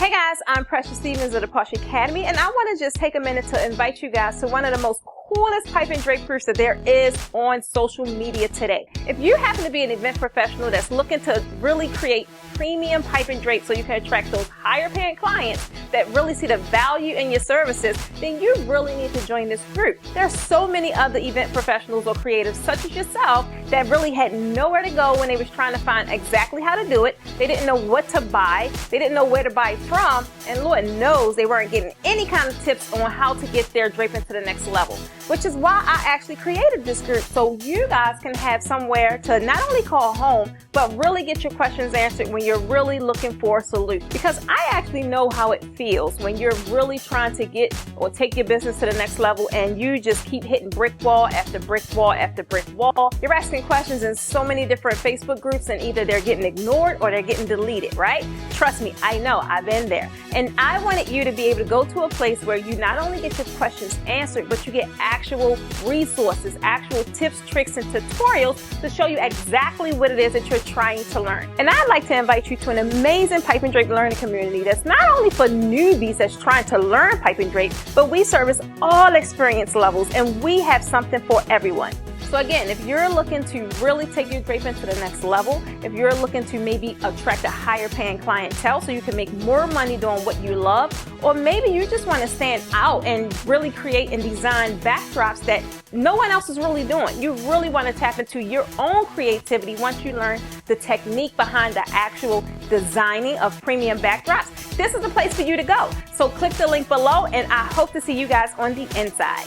Hey guys, I'm Precious Stevens of the Posh Academy, and I want to just take a minute to invite you guys to one of the most coolest pipe and drape groups that there is on social media today. If you happen to be an event professional that's looking to really create premium pipe and drape so you can attract those higher paying clients that really see the value in your services, then you really need to join this group. There are so many other event professionals or creatives such as yourself that really had nowhere to go when they was trying to find exactly how to do it. They didn't know what to buy. They didn't know where to buy from. And Lord knows they weren't getting any kind of tips on how to get their draping to the next level, which is why I actually created this group so you guys can have somewhere to not only call home, but really get your questions answered when you're really looking for a solution. Because I actually know how it feels when you're really trying to get or take your business to the next level and you just keep hitting brick wall after brick wall after brick wall. You're asking questions in so many different Facebook groups and either they're getting ignored or they're getting deleted, right? Trust me, I know, I've been there. And I wanted you to be able to go to a place where you not only get your questions answered, but you get actual resources, actual tips, tricks, and tutorials to show you exactly what it is that you're trying to learn. And I'd like to invite you to an amazing pipe and drape learning community that's not only for newbies that's trying to learn pipe and drape, but we service all experience levels and we have something for everyone. So again, if you're looking to really take your draping to the next level, if you're looking to maybe attract a higher paying clientele so you can make more money doing what you love, or maybe you just want to stand out and really create and design backdrops that no one else is really doing. You really want to tap into your own creativity once you learn the technique behind the actual designing of premium backdrops. This is the place for you to go. So click the link below and I hope to see you guys on the inside.